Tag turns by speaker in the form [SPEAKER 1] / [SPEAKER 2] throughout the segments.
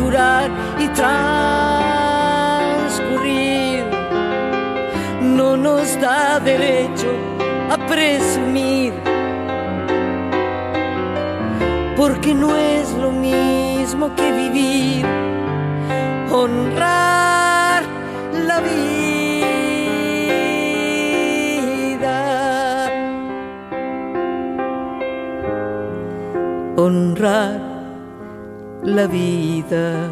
[SPEAKER 1] durar y transcurrir no nos da derecho a presumir, porque no es lo mismo que vivir, honrar la vida, honrar la vida.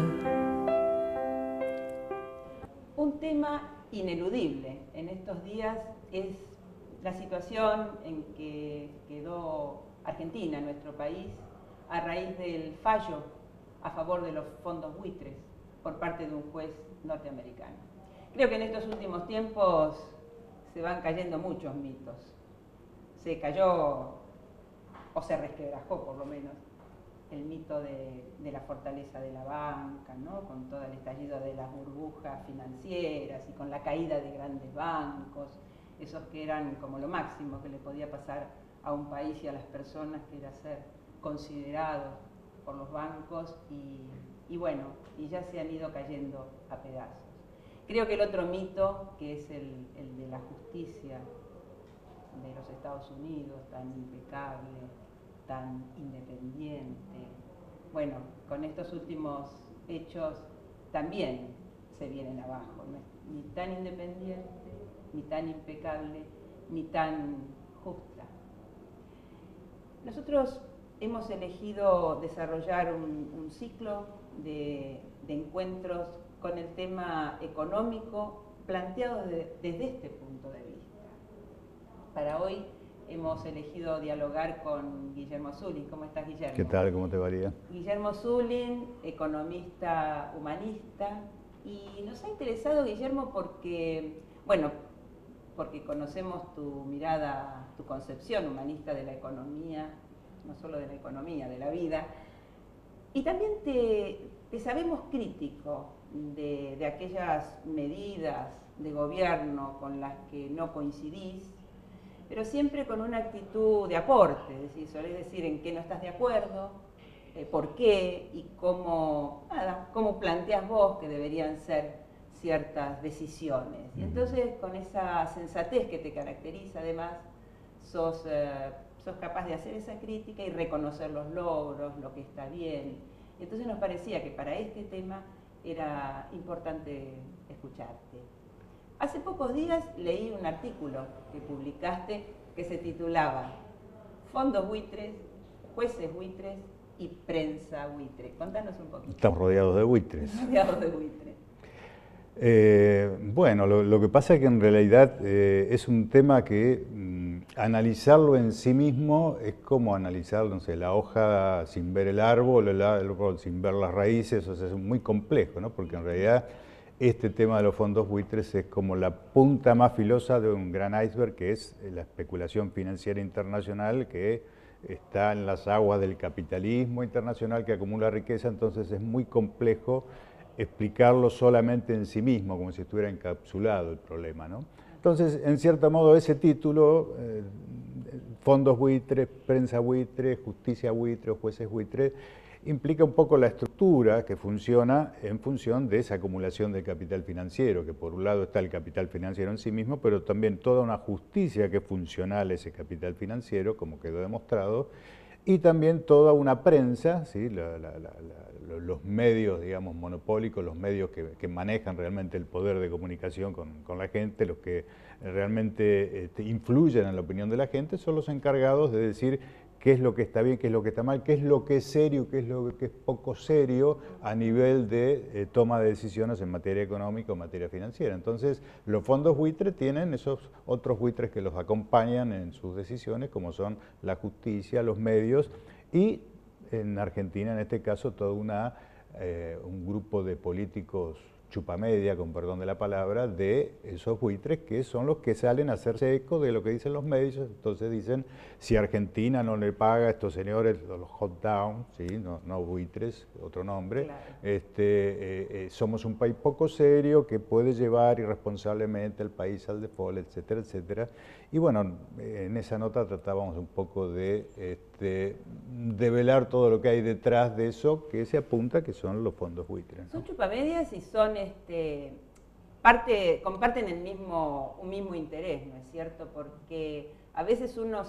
[SPEAKER 2] Un tema ineludible en estos días es la situación en que quedó Argentina, nuestro país, a raíz del fallo a favor de los fondos buitres por parte de un juez norteamericano. Creo que en estos últimos tiempos se van cayendo muchos mitos. Se cayó, o se resquebrajó por lo menos, el mito de la fortaleza de la banca, ¿no? Con todo el estallido de las burbujas financieras y con la caída de grandes bancos, esos que eran como lo máximo que le podía pasar a un país y a las personas, que era ser considerados por los bancos y bueno, y ya se han ido cayendo a pedazos. Creo que el otro mito, que es el de la justicia de los Estados Unidos, tan impecable, tan independiente, bueno, con estos últimos hechos también se vienen abajo, no es ni tan independiente, ni tan impecable, ni tan justa. Nosotros hemos elegido desarrollar un ciclo de encuentros con el tema económico planteado desde este punto de vista. Para hoy hemos elegido dialogar con Guillermo Zulin. ¿Cómo estás, Guillermo?
[SPEAKER 3] ¿Qué tal? ¿Cómo te va?
[SPEAKER 2] Guillermo Zulin, economista humanista, y nos ha interesado, Guillermo, porque, bueno, porque conocemos tu mirada, tu concepción humanista de la economía, no solo de la economía, de la vida, y también te sabemos crítico de aquellas medidas de gobierno con las que no coincidís, pero siempre con una actitud de aporte, es decir, solés decir en qué no estás de acuerdo, por qué y cómo planteás vos que deberían ser ciertas decisiones. Y entonces, con esa sensatez que te caracteriza, además, sos capaz de hacer esa crítica y reconocer los logros, lo que está bien. Entonces nos parecía que para este tema era importante escucharte. Hace pocos días leí un artículo que publicaste que se titulaba Fondos buitres, jueces buitres y prensa buitre. Contanos un poquito.
[SPEAKER 3] Estamos rodeados de buitres.
[SPEAKER 2] Rodeados de buitres.
[SPEAKER 3] Bueno, lo que pasa es que en realidad es un tema que analizarlo en sí mismo es como analizar, no sé, la hoja sin ver el árbol sin ver las raíces, o sea, es muy complejo, ¿no? Porque en realidad este tema de los fondos buitres es como la punta más filosa de un gran iceberg, que es la especulación financiera internacional que está en las aguas del capitalismo internacional que acumula riqueza. Entonces es muy complejo explicarlo solamente en sí mismo, como si estuviera encapsulado el problema, ¿no? Entonces, en cierto modo, ese título, fondos buitres, prensa buitre, justicia buitre, jueces buitres, implica un poco la estructura que funciona en función de esa acumulación del capital financiero, que por un lado está el capital financiero en sí mismo, pero también toda una justicia que es funcional a ese capital financiero, como quedó demostrado, y también toda una prensa, ¿sí? Los medios, digamos, monopólicos, los medios que manejan realmente el poder de comunicación con la gente, los que realmente influyen en la opinión de la gente, son los encargados de decir qué es lo que está bien, qué es lo que está mal, qué es lo que es serio, qué es lo que es poco serio a nivel de toma de decisiones en materia económica o materia financiera. Entonces, los fondos buitres tienen esos otros buitres que los acompañan en sus decisiones, como son la justicia, los medios y, en Argentina, en este caso, todo un grupo de políticos chupamedia, con perdón de la palabra, de esos buitres que son los que salen a hacerse eco de lo que dicen los medios. Entonces dicen, si Argentina no le paga a estos señores, los hot down, ¿sí? no buitres, otro nombre, claro. Somos un país poco serio que puede llevar irresponsablemente al país al default, etcétera, etcétera. Y bueno, en esa nota tratábamos un poco de develar todo lo que hay detrás de eso que se apunta, que son los fondos buitres, ¿no?
[SPEAKER 2] Son chupamedias y son comparten un mismo interés, ¿no es cierto? Porque a veces uno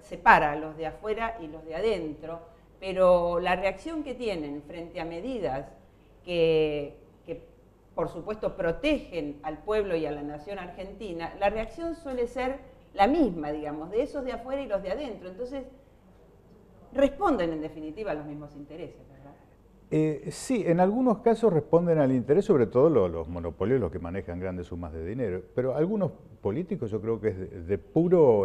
[SPEAKER 2] separa a los de afuera y los de adentro, pero la reacción que tienen frente a medidas que por supuesto protegen al pueblo y a la nación argentina, la reacción suele ser la misma, digamos, de esos de afuera y los de adentro. Entonces, responden en definitiva a los mismos intereses, ¿verdad?
[SPEAKER 3] Sí, en algunos casos responden al interés, sobre todo los monopolios, los que manejan grandes sumas de dinero, pero algunos políticos yo creo que es de puro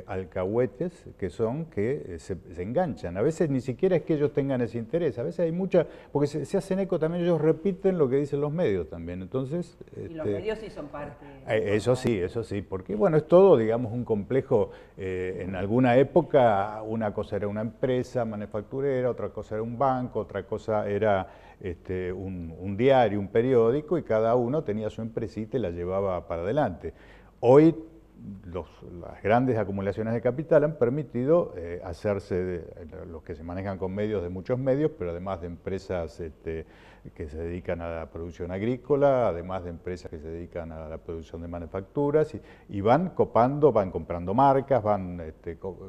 [SPEAKER 3] alcahuetes que se enganchan. A veces ni siquiera es que ellos tengan ese interés, a veces hay porque se hacen eco también, ellos repiten lo que dicen los medios también, entonces...
[SPEAKER 2] Y los medios sí son parte.
[SPEAKER 3] Eso sí, porque bueno, es todo, digamos, un complejo. En alguna época una cosa era una empresa manufacturera, otra cosa era un banco, otra cosa era un diario, un periódico, y cada uno tenía su empresita y la llevaba para adelante. Hoy las grandes acumulaciones de capital han permitido hacerse, los que se manejan con medios, de muchos medios, pero además de empresas que se dedican a la producción agrícola, además de empresas que se dedican a la producción de manufacturas, y van comprando marcas, van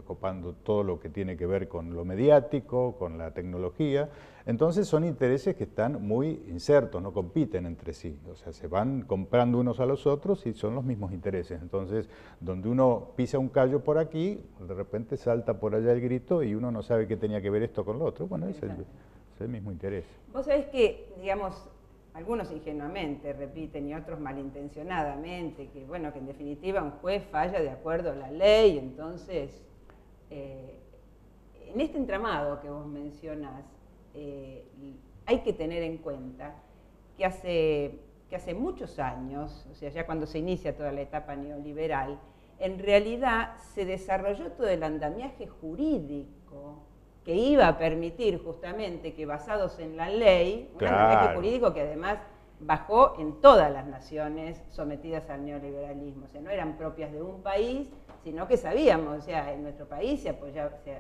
[SPEAKER 3] copando todo lo que tiene que ver con lo mediático, con la tecnología. Entonces son intereses que están muy insertos, no compiten entre sí, o sea, se van comprando unos a los otros y son los mismos intereses. Entonces, donde uno pisa un callo por aquí, de repente salta por allá el grito y uno no sabe qué tenía que ver esto con lo otro. Bueno, es el mismo interés.
[SPEAKER 2] Vos sabés que, digamos, algunos ingenuamente repiten y otros malintencionadamente, que bueno, que en definitiva un juez falla de acuerdo a la ley. Entonces, en este entramado que vos mencionás, hay que tener en cuenta que hace muchos años, o sea, ya cuando se inicia toda la etapa neoliberal, en realidad se desarrolló todo el andamiaje jurídico que iba a permitir justamente que, basados en la ley, un andamiaje jurídico que además bajó en todas las naciones sometidas al neoliberalismo, o sea, no eran propias de un país, sino que sabíamos, o sea, en nuestro país se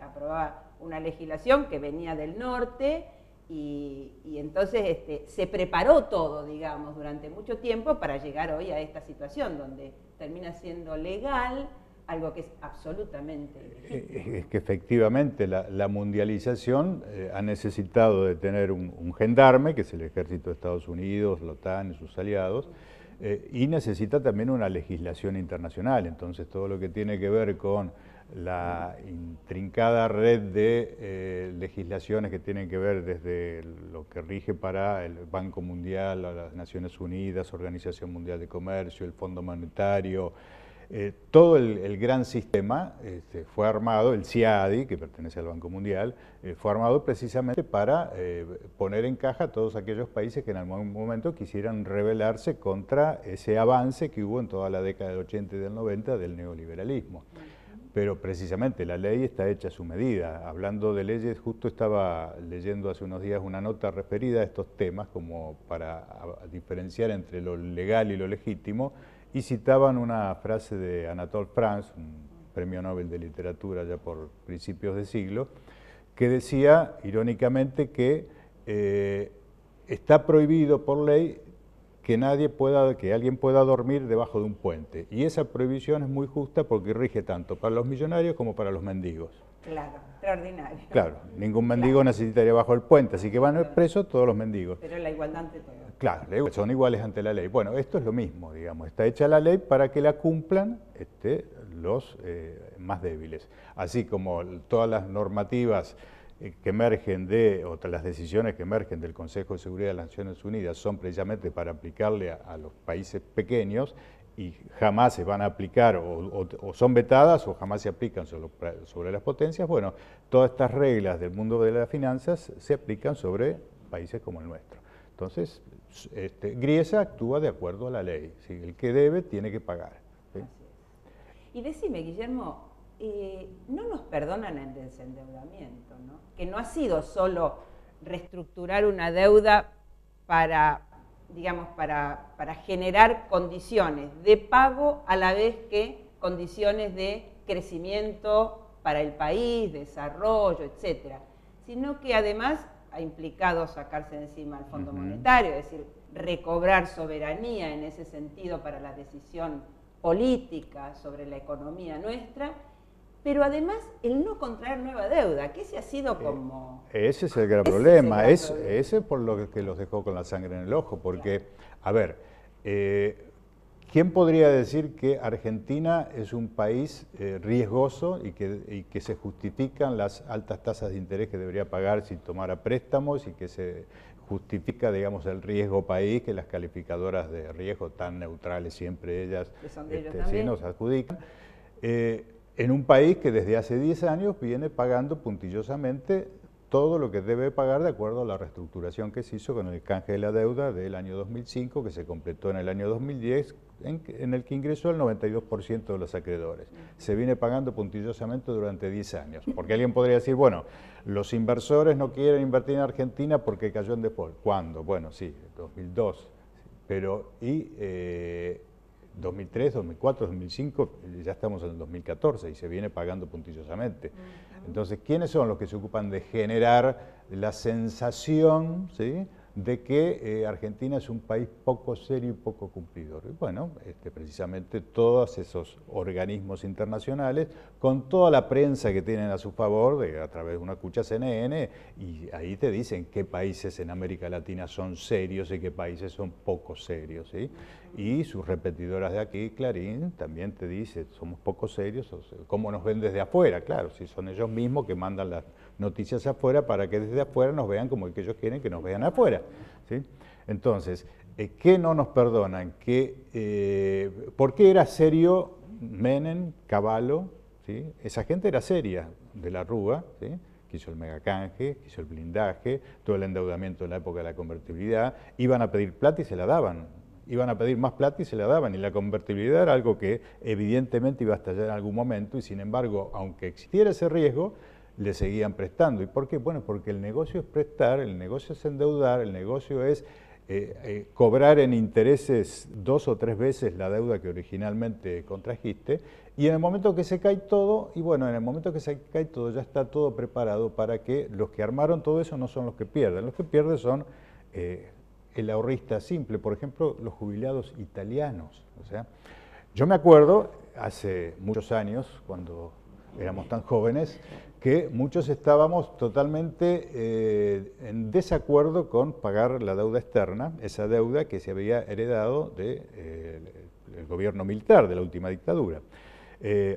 [SPEAKER 2] aprobaba una legislación que venía del norte y entonces se preparó todo, digamos, durante mucho tiempo para llegar hoy a esta situación donde termina siendo legal algo que es absolutamente legítimo.
[SPEAKER 3] Es que efectivamente la mundialización ha necesitado de tener un gendarme, que es el ejército de Estados Unidos, la OTAN y sus aliados, y necesita también una legislación internacional. Entonces todo lo que tiene que ver con la intrincada red de legislaciones que tienen que ver desde lo que rige para el Banco Mundial, las Naciones Unidas, Organización Mundial de Comercio, el Fondo Monetario, todo el gran sistema fue armado, el CIADI, que pertenece al Banco Mundial, fue armado precisamente para poner en caja a todos aquellos países que en algún momento quisieran rebelarse contra ese avance que hubo en toda la década del 80 y del 90 del neoliberalismo. Pero precisamente la ley está hecha a su medida. Hablando de leyes, justo estaba leyendo hace unos días una nota referida a estos temas, como para diferenciar entre lo legal y lo legítimo, y citaban una frase de Anatole France, un premio Nobel de Literatura ya por principios de siglo, que decía, irónicamente, que está prohibido por ley que alguien pueda dormir debajo de un puente. Y esa prohibición es muy justa porque rige tanto para los millonarios como para los mendigos.
[SPEAKER 2] Claro, extraordinario.
[SPEAKER 3] Claro, ningún mendigo necesitaría bajo el puente, así que van presos todos los mendigos.
[SPEAKER 2] Pero la igualdad ante todo.
[SPEAKER 3] Claro, son iguales ante la ley. Bueno, esto es lo mismo, digamos, está hecha la ley para que la cumplan los más débiles. Así como todas las normativas que emergen o las decisiones que emergen del Consejo de Seguridad de las Naciones Unidas son precisamente para aplicarle a los países pequeños y jamás se van a aplicar o son vetadas o jamás se aplican sobre las potencias. Bueno, todas estas reglas del mundo de las finanzas se aplican sobre países como el nuestro. Entonces, Griesa actúa de acuerdo a la ley. ¿Sí? El que debe tiene que pagar. ¿Sí?
[SPEAKER 2] Y decime, Guillermo, no nos perdonan el desendeudamiento, ¿no? Que no ha sido solo reestructurar una deuda para generar condiciones de pago a la vez que condiciones de crecimiento para el país, desarrollo, etcétera, sino que además ha implicado sacarse de encima al Fondo Monetario, es decir, recobrar soberanía en ese sentido para la decisión política sobre la economía nuestra, pero además el no contraer nueva deuda, que ese ha sido como...
[SPEAKER 3] Ese es el gran problema, ese es por lo que los dejó con la sangre en el ojo, porque, a ver, ¿quién podría decir que Argentina es un país riesgoso y que se justifican las altas tasas de interés que debería pagar si tomara préstamos y que se justifica, digamos, el riesgo país, que las calificadoras de riesgo tan neutrales siempre ellas sí, nos adjudican? En un país que desde hace 10 años viene pagando puntillosamente todo lo que debe pagar de acuerdo a la reestructuración que se hizo con el canje de la deuda del año 2005, que se completó en el año 2010, en el que ingresó el 92% de los acreedores. Se viene pagando puntillosamente durante 10 años. Porque alguien podría decir, bueno, los inversores no quieren invertir en Argentina porque cayó en default. ¿Cuándo? Bueno, sí, 2002. Pero, 2003, 2004, 2005, ya estamos en el 2014 y se viene pagando puntillosamente. Entonces, ¿quiénes son los que se ocupan de generar la sensación, ¿sí?, de que Argentina es un país poco serio y poco cumplidor? Y bueno, precisamente todos esos organismos internacionales, con toda la prensa que tienen a su favor, a través de una cucha CNN, y ahí te dicen qué países en América Latina son serios y qué países son poco serios, ¿sí? Y sus repetidoras de aquí, Clarín, también te dice, somos poco serios, o sea, ¿cómo nos ven desde afuera? Claro, si son ellos mismos que mandan las noticias afuera para que desde afuera nos vean como el que ellos quieren que nos vean afuera, ¿sí? Entonces, ¿qué no nos perdonan? ¿Por qué era serio Menem, Cavallo? ¿Sí? Esa gente era seria, de la Rúa, ¿sí?, que hizo el megacanje, que hizo el blindaje, todo el endeudamiento en la época de la convertibilidad, iban a pedir plata y se la daban. Iban a pedir más plata y se la daban, y la convertibilidad era algo que evidentemente iba a estallar en algún momento, y sin embargo, aunque existiera ese riesgo, le seguían prestando. ¿Y por qué? Bueno, porque el negocio es prestar, el negocio es endeudar, el negocio es cobrar en intereses 2 o 3 veces la deuda que originalmente contrajiste, y en el momento que se cae todo, y bueno, en el momento que se cae todo, ya está todo preparado para que los que armaron todo eso no son los que pierden. Los que pierden son el ahorrista simple, por ejemplo, los jubilados italianos. O sea, yo me acuerdo, hace muchos años, cuando éramos tan jóvenes, que muchos estábamos totalmente en desacuerdo con pagar la deuda externa, esa deuda que se había heredado del gobierno militar, de la última dictadura.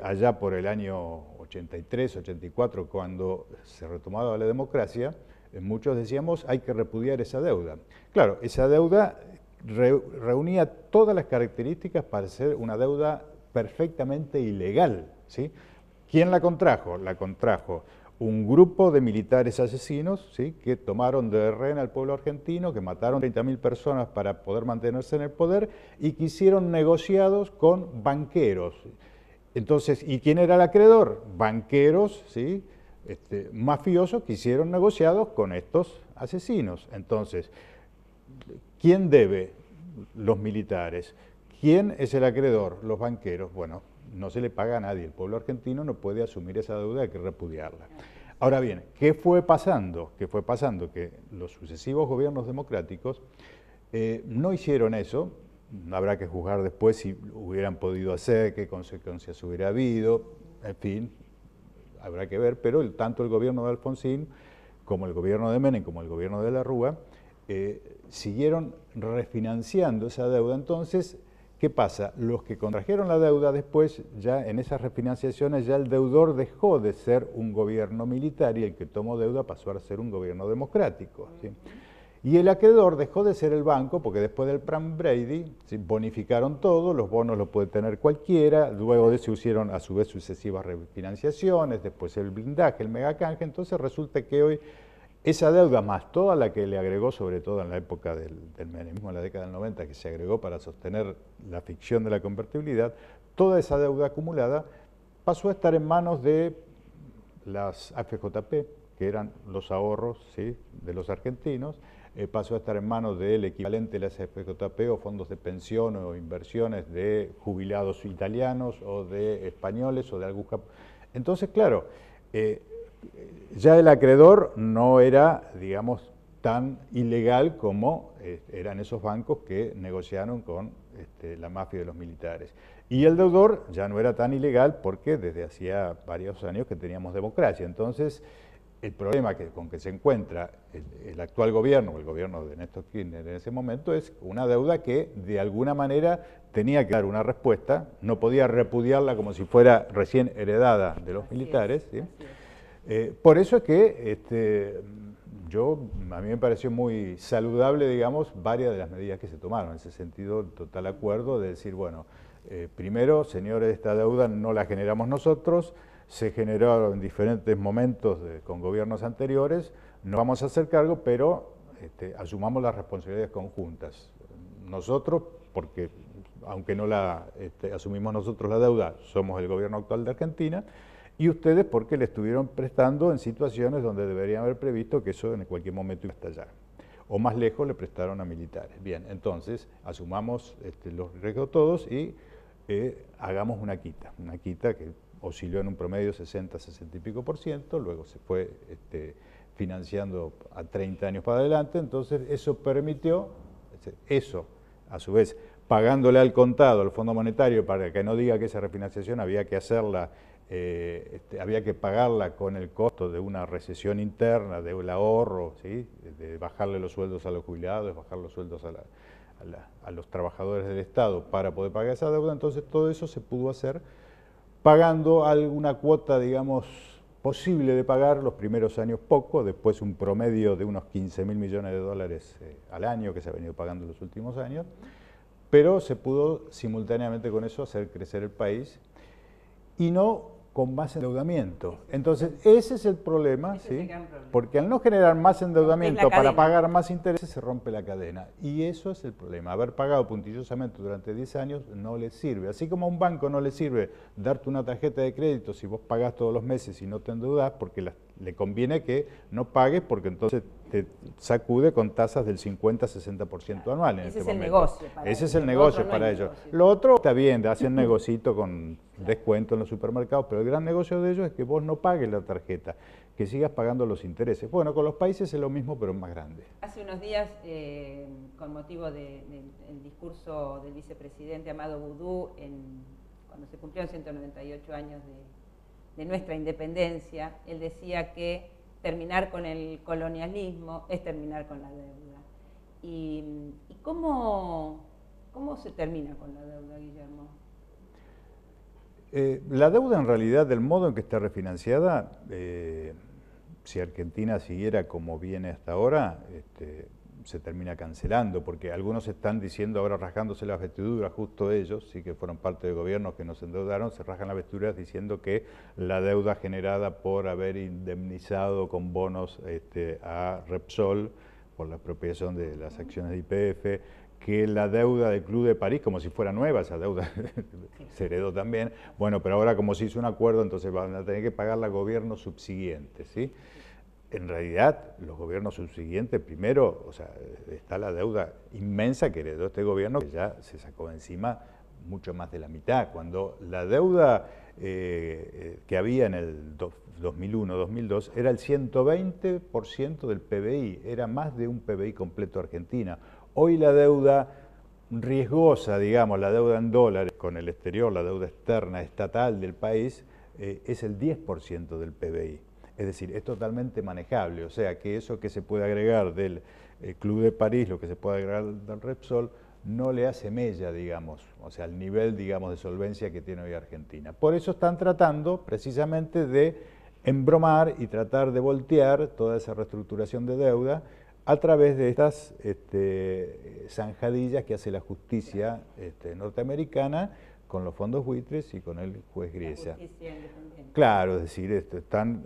[SPEAKER 3] Allá por el año 83, 84, cuando se retomaba la democracia, muchos decíamos, hay que repudiar esa deuda. Claro, esa deuda reunía todas las características para ser una deuda perfectamente ilegal, ¿sí? ¿Quién la contrajo? La contrajo un grupo de militares asesinos, ¿sí?, que tomaron de rehén al pueblo argentino, que mataron 30.000 personas para poder mantenerse en el poder y que hicieron negociados con banqueros. Entonces, ¿y quién era el acreedor? Banqueros, ¿sí?, mafiosos que hicieron negociados con estos asesinos. Entonces, ¿quién debe? Los militares. ¿Quién es el acreedor? Los banqueros. Bueno, no se le paga a nadie. El pueblo argentino no puede asumir esa deuda, hay que repudiarla. Ahora bien, ¿qué fue pasando? ¿Qué fue pasando? Que los sucesivos gobiernos democráticos no hicieron eso. Habrá que juzgar después si hubieran podido hacer, qué consecuencias hubiera habido, en fin, habrá que ver, pero tanto el gobierno de Alfonsín como el gobierno de Menem como el gobierno de la Rúa siguieron refinanciando esa deuda. Entonces, ¿qué pasa? Los que contrajeron la deuda después, ya en esas refinanciaciones, ya el deudor dejó de ser un gobierno militar y el que tomó deuda pasó a ser un gobierno democrático, ¿sí? Y el acreedor dejó de ser el banco, porque después del plan Brady, ¿sí?, bonificaron todo, los bonos los puede tener cualquiera, luego de eso hicieron a su vez sucesivas refinanciaciones, después el blindaje, el megacanje. Entonces resulta que hoy esa deuda, más toda la que le agregó, sobre todo en la época del menemismo, en la década del 90, que se agregó para sostener la ficción de la convertibilidad, toda esa deuda acumulada pasó a estar en manos de las AFJP, que eran los ahorros, ¿sí?, de los argentinos, pasó a estar en manos del equivalente de las FJP o fondos de pensión o inversiones de jubilados italianos o de españoles o de algún Entonces, claro, ya el acreedor no era, digamos, tan ilegal como eran esos bancos que negociaron con la mafia de los militares. Y el deudor ya no era tan ilegal porque desde hacía varios años que teníamos democracia. Entonces, el problema con que se encuentra el actual gobierno, o el gobierno de Néstor Kirchner en ese momento, es una deuda que de alguna manera tenía que dar una respuesta, no podía repudiarla como si fuera recién heredada de los militares. ¿Sí? Por eso es que a mí me pareció muy saludable, digamos, varias de las medidas que se tomaron. En ese sentido, total acuerdo de decir, bueno, primero, señores, esta deuda no la generamos nosotros, se generó en diferentes momentos con gobiernos anteriores, no vamos a hacer cargo, pero asumamos las responsabilidades conjuntas. Nosotros, porque aunque no la asumimos nosotros la deuda, somos el gobierno actual de Argentina, y ustedes porque le estuvieron prestando en situaciones donde deberían haber previsto que eso en cualquier momento iba a estallar. O más lejos le prestaron a militares. Bien, entonces asumamos los riesgos todos y hagamos una quita que osciló en un promedio 60, 60 y pico %, luego se fue financiando a 30 años para adelante, entonces eso permitió, eso a su vez, pagándole al contado al Fondo Monetario para que no diga que esa refinanciación había que hacerla, había que pagarla con el costo de una recesión interna, del ahorro, ¿sí? De bajarle los sueldos a los jubilados, bajar los sueldos a los trabajadores del Estado para poder pagar esa deuda, entonces todo eso se pudo hacer pagando alguna cuota, digamos, posible de pagar los primeros años poco, después un promedio de unos 15.000 millones de dólares al año que se ha venido pagando en los últimos años, pero se pudo simultáneamente con eso hacer crecer el país y no con más endeudamiento. Entonces, ese es el problema, ¿sí? Porque al no generar más endeudamiento para pagar más intereses, se rompe la cadena. Y eso es el problema. Haber pagado puntillosamente durante 10 años no le sirve. Así como a un banco no le sirve darte una tarjeta de crédito si vos pagás todos los meses y no te endeudás, porque le conviene que no pagues, porque entonces te sacude con tasas del 50-60% anual en este momento. Ese es el negocio para ellos. Ese es el negocio para ellos. Lo otro está bien, hacen negocito con descuento en los supermercados, pero el gran negocio de ellos es que vos no pagues la tarjeta, que sigas pagando los intereses. Bueno, con los países es lo mismo, pero más grande.
[SPEAKER 2] Hace unos días, con motivo del discurso del vicepresidente Amado Boudou, cuando se cumplieron 198 años de nuestra independencia, él decía que terminar con el colonialismo es terminar con la deuda. ¿Y cómo se termina con la deuda, Guillermo?
[SPEAKER 3] La deuda en realidad, del modo en que está refinanciada, si Argentina siguiera como viene hasta ahora, se termina cancelando, porque algunos están diciendo ahora rasgándose las vestiduras, justo ellos, sí que fueron parte del gobierno que nos endeudaron, se rasgan las vestiduras diciendo que la deuda generada por haber indemnizado con bonos a Repsol por la expropiación de las acciones de YPF, que la deuda del Club de París, como si fuera nueva, esa deuda se heredó también, bueno, pero ahora como se hizo un acuerdo, entonces van a tener que pagarla gobiernos subsiguientes, ¿sí? En realidad, los gobiernos subsiguientes, primero, o sea, está la deuda inmensa que heredó este gobierno, que ya se sacó encima mucho más de la mitad. Cuando la deuda que había en el 2001-2002 era el 120% del PBI, era más de un PBI completo Argentina. Hoy la deuda riesgosa, digamos, la deuda en dólares con el exterior, la deuda externa estatal del país, es el 10% del PBI. Es decir, es totalmente manejable, o sea que eso que se puede agregar del Club de París, lo que se puede agregar del Repsol, no le hace mella, digamos, o sea, al nivel, digamos, de solvencia que tiene hoy Argentina. Por eso están tratando precisamente de embromar y tratar de voltear toda esa reestructuración de deuda a través de estas zanjadillas que hace la justicia norteamericana con los fondos buitres y con el juez Griesa. Claro, es decir, están,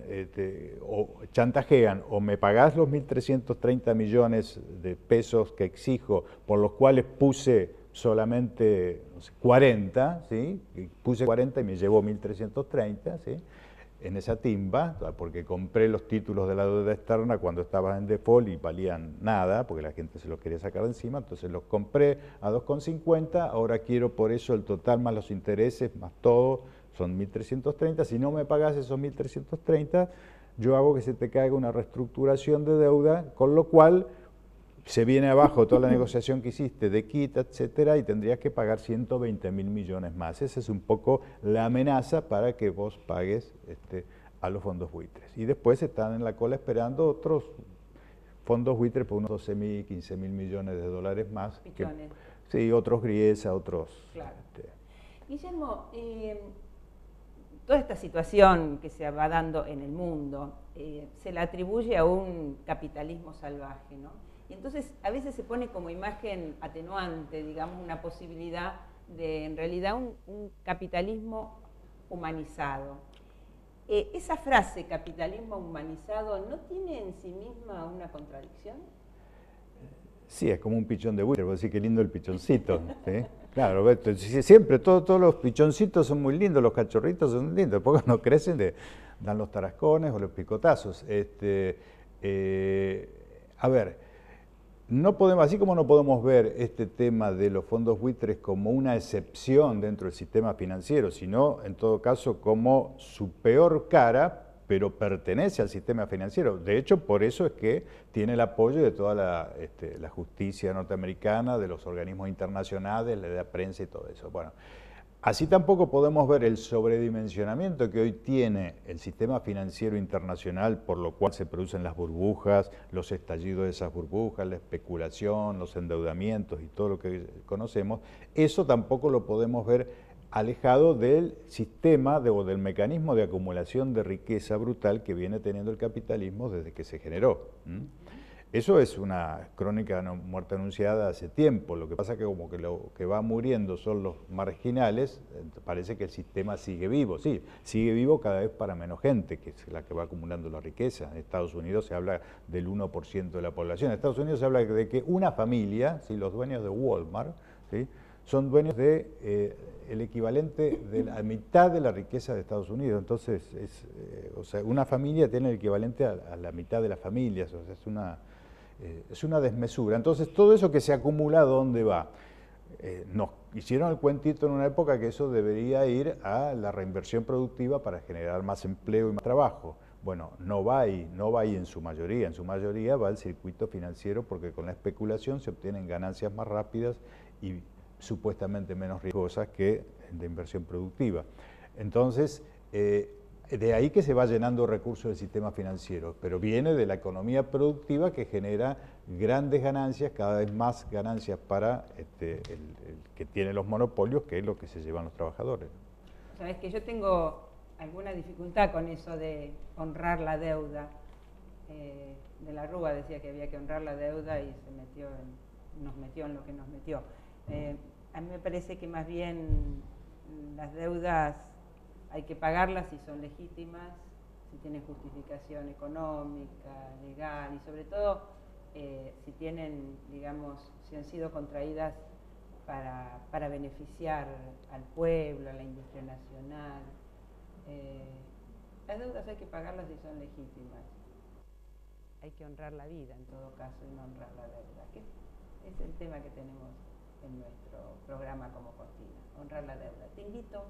[SPEAKER 3] o chantajean, o me pagás los 1.330 millones de pesos que exijo, por los cuales puse solamente, no sé, 40, ¿sí? Puse 40 y me llevó 1.330, ¿sí? En esa timba, porque compré los títulos de la deuda externa cuando estaba en default y valían nada, porque la gente se los quería sacar de encima, entonces los compré a 2,50, ahora quiero por eso el total más los intereses, más todo, son 1.330, si no me pagás esos 1.330, yo hago que se te caiga una reestructuración de deuda, con lo cual se viene abajo toda la negociación que hiciste de quita, etcétera, y tendrías que pagar 120.000 millones más. Esa es un poco la amenaza para que vos pagues a los fondos buitres. Y después están en la cola esperando otros fondos buitres por unos 12.000, 15.000 millones de dólares más.
[SPEAKER 2] Pichones.
[SPEAKER 3] Sí, otros Griesa, otros...
[SPEAKER 2] Claro. Guillermo, toda esta situación que se va dando en el mundo se la atribuye a un capitalismo salvaje, ¿no? Y entonces a veces se pone como imagen atenuante, digamos, una posibilidad de, en realidad, un capitalismo humanizado. ¿Esa frase, capitalismo humanizado, no tiene en sí misma una contradicción?
[SPEAKER 3] Sí, es como un pichón de buitre, vos decís qué lindo el pichoncito, ¿sí? Claro, siempre todos los pichoncitos son muy lindos, los cachorritos son lindos, después cuando crecen dan los tarascones o los picotazos. A ver, no podemos, así como no podemos ver este tema de los fondos buitres como una excepción dentro del sistema financiero, sino en todo caso como su peor cara, pero pertenece al sistema financiero. De hecho, por eso es que tiene el apoyo de toda la justicia norteamericana, de los organismos internacionales, de la prensa y todo eso. Bueno, así tampoco podemos ver el sobredimensionamiento que hoy tiene el sistema financiero internacional, por lo cual se producen las burbujas, los estallidos de esas burbujas, la especulación, los endeudamientos y todo lo que conocemos. Eso tampoco lo podemos ver alejado del sistema o del mecanismo de acumulación de riqueza brutal que viene teniendo el capitalismo desde que se generó. Eso es una crónica de muerte anunciada hace tiempo. Lo que pasa es que como que lo que va muriendo son los marginales, parece que el sistema sigue vivo. Sí, sigue vivo cada vez para menos gente, que es la que va acumulando la riqueza. En Estados Unidos se habla del 1% de la población. En Estados Unidos se habla de que una familia, ¿sí?, los dueños de Walmart, ¿sí?, son dueños de el equivalente de la mitad de la riqueza de Estados Unidos. Entonces, o sea, una familia tiene el equivalente a la mitad de las familias. O sea, es una desmesura. Entonces, todo eso que se acumula, ¿dónde va? Nos hicieron el cuentito en una época que eso debería ir a la reinversión productiva para generar más empleo y más trabajo. Bueno, no va ahí en su mayoría. En su mayoría va al circuito financiero porque con la especulación se obtienen ganancias más rápidas y supuestamente menos riesgosas que de inversión productiva. Entonces, de ahí que se va llenando recursos del sistema financiero, pero viene de la economía productiva que genera grandes ganancias, cada vez más ganancias para el que tiene los monopolios, que es lo que se llevan los trabajadores.
[SPEAKER 2] Sabes que yo tengo alguna dificultad con eso de honrar la deuda. De la Rúa decía que había que honrar la deuda y nos metió en lo que nos metió. A mí me parece que más bien las deudas hay que pagarlas si son legítimas, si tienen justificación económica, legal y sobre todo si tienen, digamos, si han sido contraídas para beneficiar al pueblo, a la industria nacional. Las deudas hay que pagarlas si son legítimas. Hay que honrar la vida en todo caso y no honrar la deuda, que es el tema que tenemos en nuestro programa como cortina, honrar la deuda. Te invito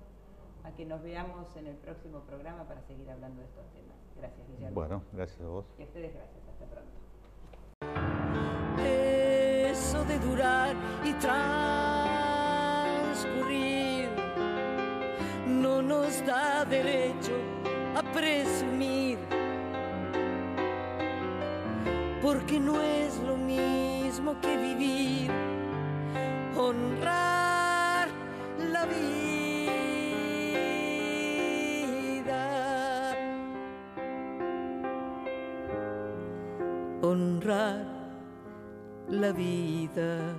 [SPEAKER 2] a que nos veamos en el próximo programa para seguir hablando de estos temas. Gracias, Guillermo.
[SPEAKER 3] Bueno, gracias a vos.
[SPEAKER 2] Y a ustedes gracias. Hasta pronto.
[SPEAKER 1] Eso de durar y transcurrir no nos da derecho a presumir, porque no es lo mismo que vivir, honrar la vida, honrar la vida.